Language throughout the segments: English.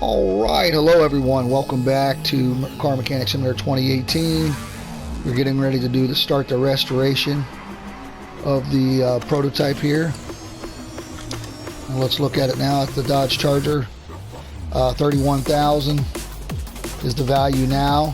All right, hello everyone. Welcome back to Car Mechanic Simulator 2018. We're getting ready to start the restoration of the prototype here. And let's look at it now. It's the Dodge Charger. 31,000 is the value now.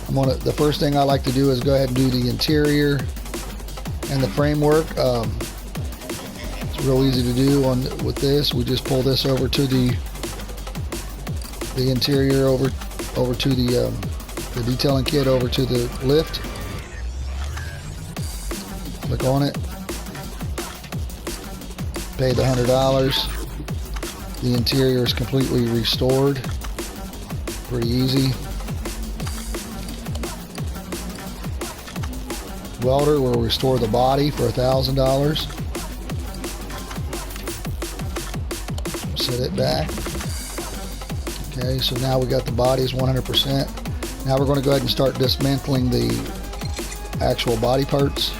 The first thing I like to do is go ahead and do the interior and the framework. It's real easy to do with this. We just pull this over to the interior over to the detailing kit, over to the lift. Click on it. Pay the $100. The interior is completely restored. Pretty easy. Welder will restore the body for $1,000. Set it back. Okay, so now we got the bodies 100%. Now we're going to go ahead and start dismantling the actual body parts.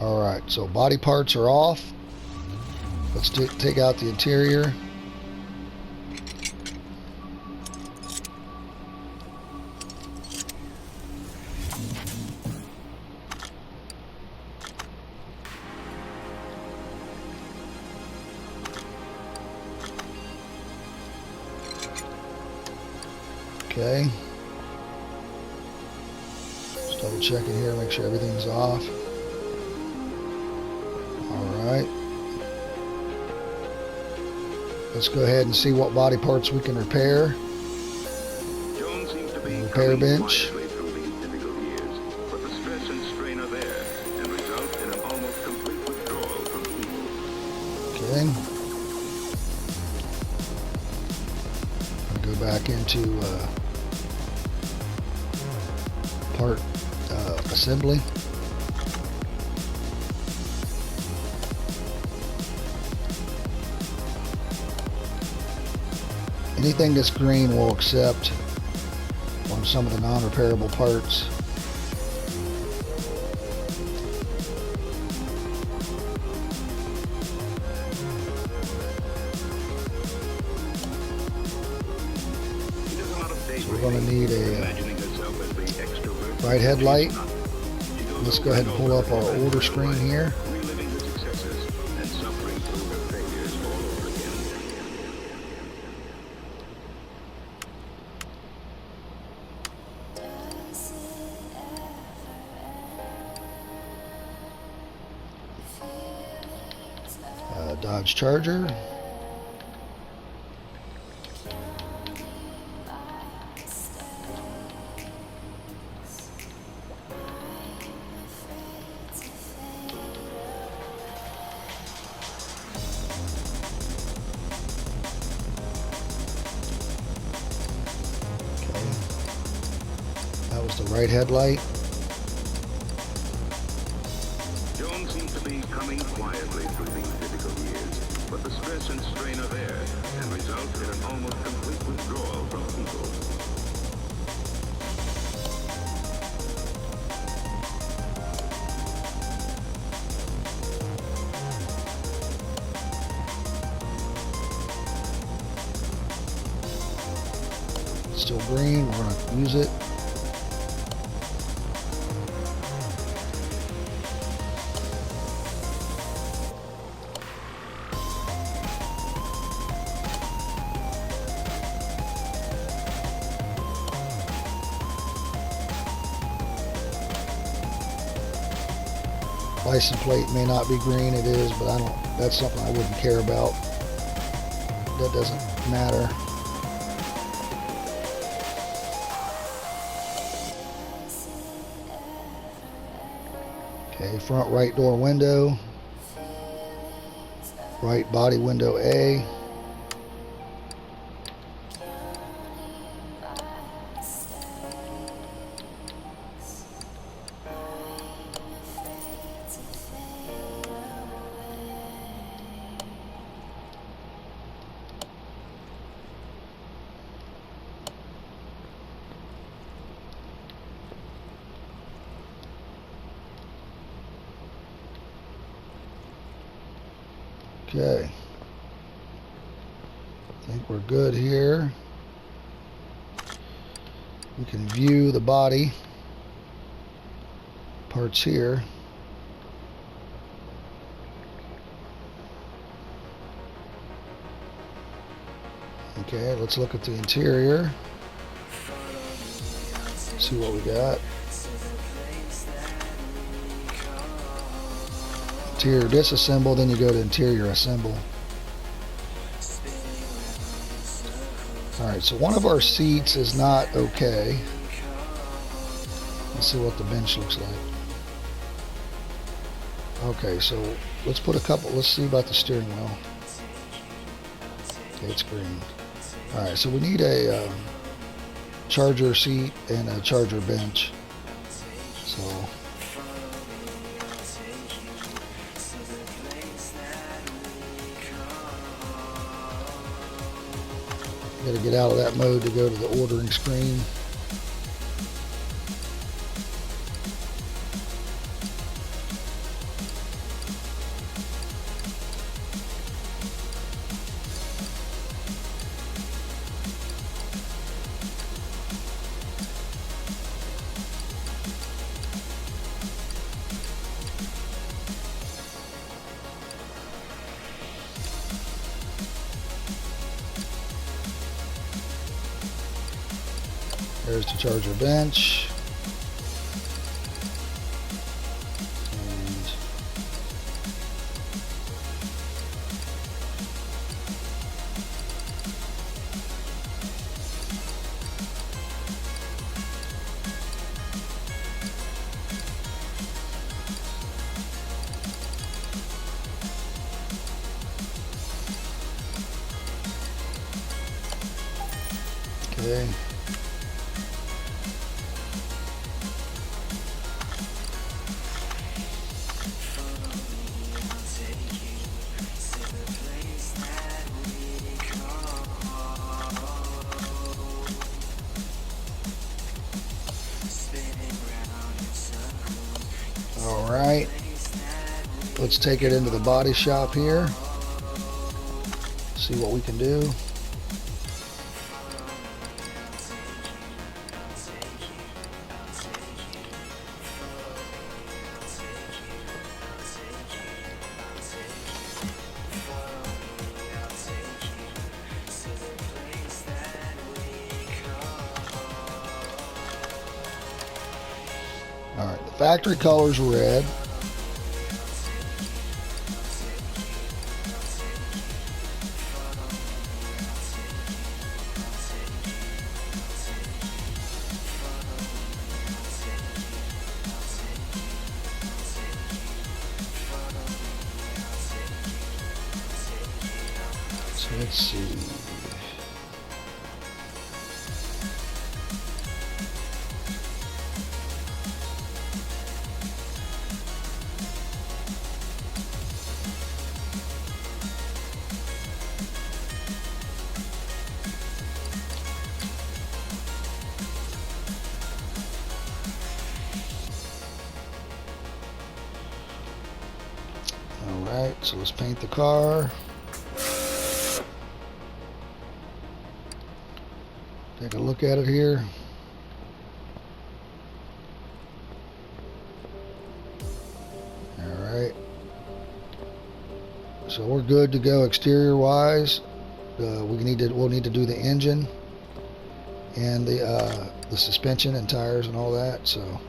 Alright, so body parts are off. Let's take out the interior. Okay. Just double checking here, make sure everything's off. Alright, let's go ahead and see what body parts we can repair. Repair bench. Okay. Go back into part assembly. Anything that's green we'll accept on some of the non-repairable parts. So we're going to need a right headlight. Let's go ahead and pull up our order screen here. Dodge Charger. Okay. That was the right headlight. Coming quietly through these difficult years, but the stress and strain are there and result in an almost complete withdrawal from people. Still green, we're going to use it. License plate may not be green, it is, but that's something I wouldn't care about. That doesn't matter. Okay, front right door window, right body window A. Okay, I think we're good here. We can view the body parts here. Okay, let's look at the interior. See what we got. Interior disassemble, then you go to interior assemble. Alright, so one of our seats is not okay. Let's see what the bench looks like. Okay, so let's put a couple, let's see about the steering wheel. Okay, it's green. Alright, so we need a charger seat and a charger bench. So got to get out of that mode to go to the ordering screen. There's the charger bench. And okay. Alright, let's take it into the body shop here, see what we can do. Alright, the factory color's red. So let's see. Alright, so let's paint the car. Take a look at it here. Alright. So we're good to go exterior wise. We'll need to do the engine and the suspension and tires and all that. So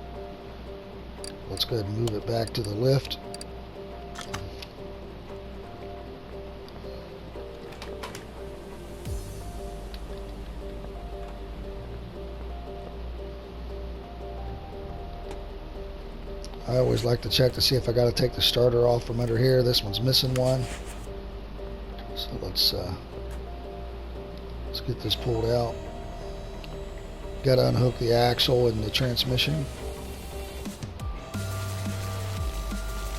let's go ahead and move it back to the lift. always like to check to see if I got to take the starter off from under here. This one's missing one. So let's get this pulled out. Got to unhook the axle and the transmission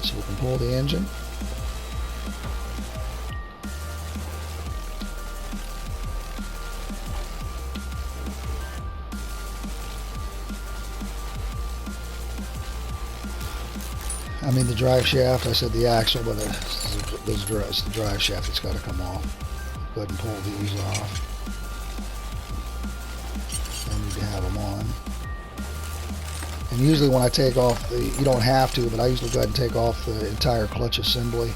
so we can pull the engine. I mean the drive shaft, I said the axle, but it's the drive shaft that's got to come off. Go ahead and pull these off. I need to have them on. And usually when I take off you don't have to, but I usually go ahead and take off the entire clutch assembly.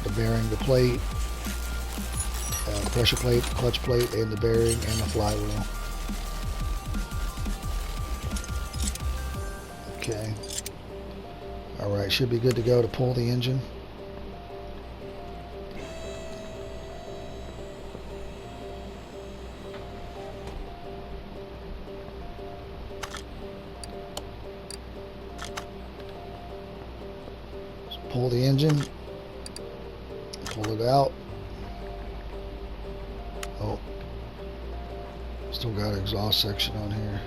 The bearing, the plate, pressure plate, clutch plate, and the bearing, and the flywheel. Okay. Alright, should be good to go to pull the engine. So pull the engine. Pull it out. Oh. Still got an exhaust section on here.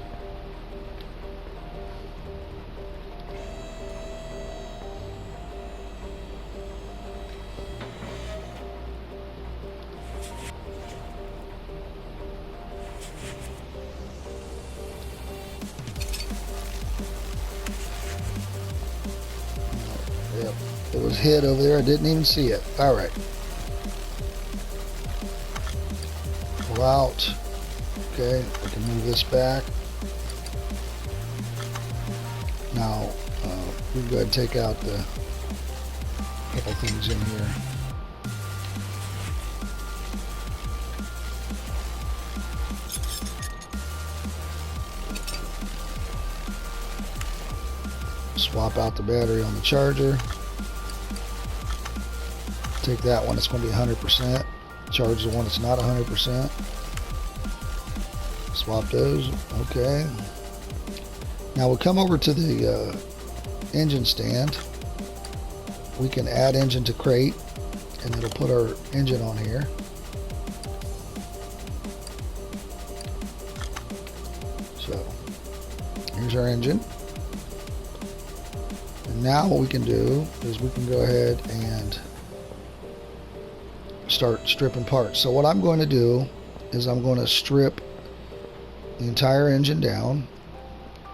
Yep, it was hid over there. I didn't even see it. All right. Pull out. Okay, we can move this back. Now, we can go ahead and take out the couple things in here. Swap out the battery on the charger. Take that one, it's going to be 100%. Charge the one that's not 100%. Swap those. Okay. Now we'll come over to the engine stand. We can add engine to crate, and it'll put our engine on here. So here's our engine. And now what we can do is we can go ahead and start stripping parts. So what I'm going to do is I'm going to strip the entire engine down,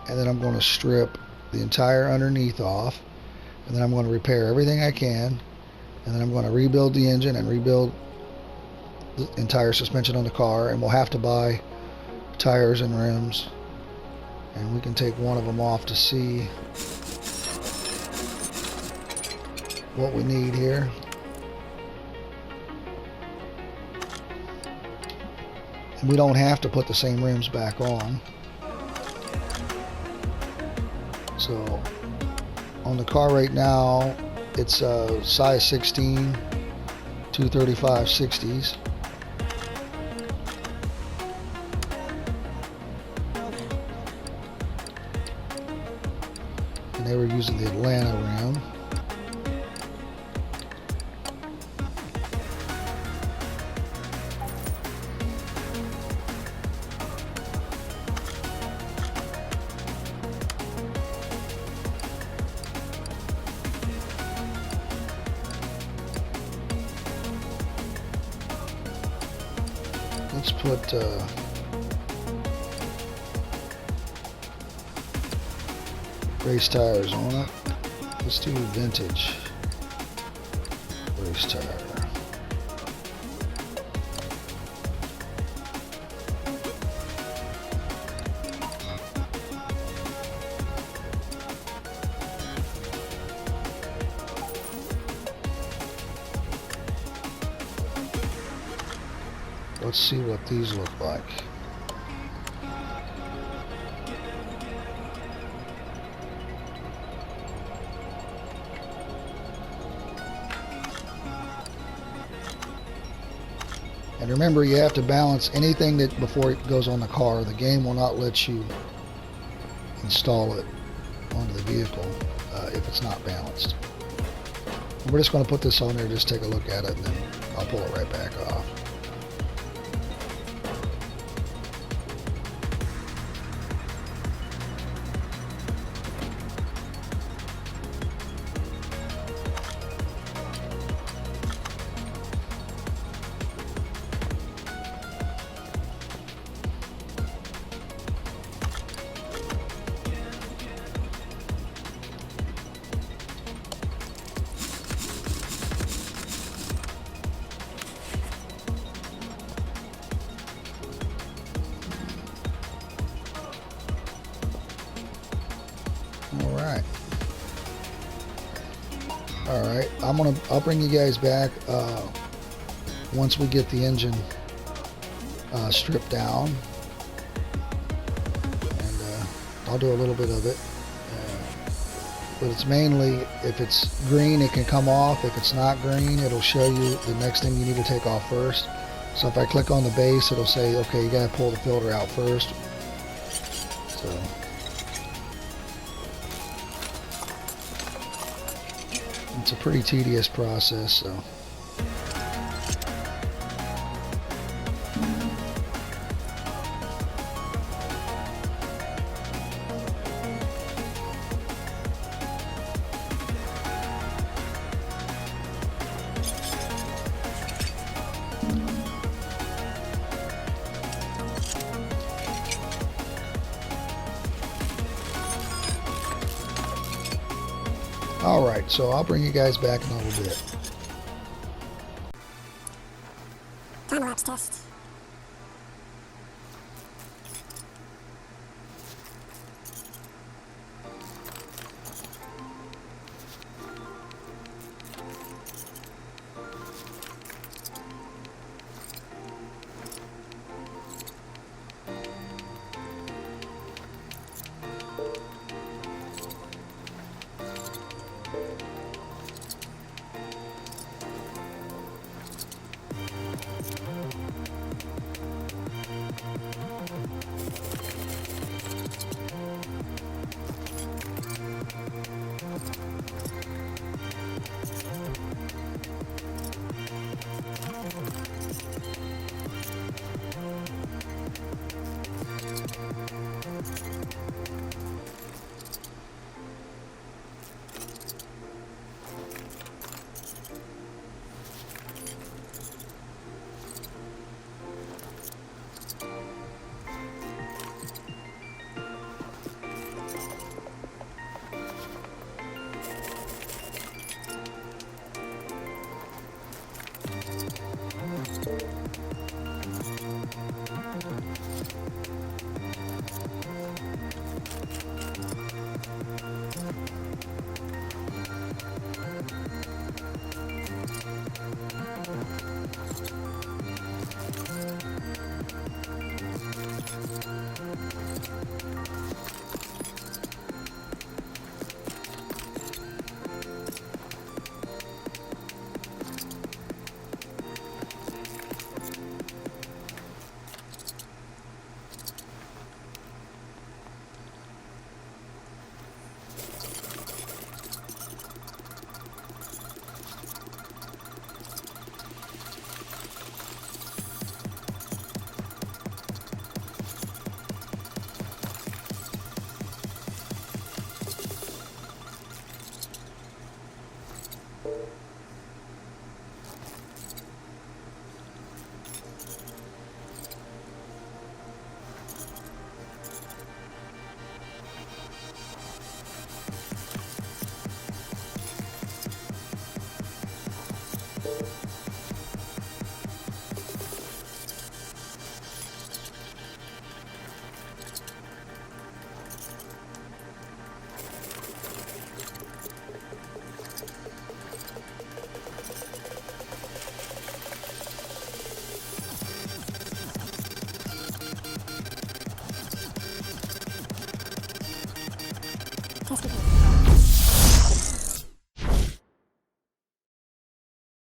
and then I'm going to strip the entire underneath off, and then I'm going to repair everything I can, and then I'm going to rebuild the engine and rebuild the entire suspension on the car, and we'll have to buy tires and rims, and we can take one of them off to see what we need here. And we don't have to put the same rims back on. So on the car right now, it's size 16 235 60s. And they were using the Atlanta rim. Let's put race tires on it. Let's do vintage race tire. Let's see what these look like. And remember, you have to balance anything that before it goes on the car. The game will not let you install it onto the vehicle if it's not balanced. We're just going to put this on there, just take a look at it, and then I'll pull it right back off. Alright, I'll bring you guys back once we get the engine stripped down, and I'll do a little bit of it, but it's mainly, if it's green it can come off. If it's not green, it'll show you the next thing you need to take off first. So if I click on the base, it'll say, okay, you gotta pull the filter out first. So it's a pretty tedious process, so. Alright, so I'll bring you guys back in a little bit. Time-lapse test.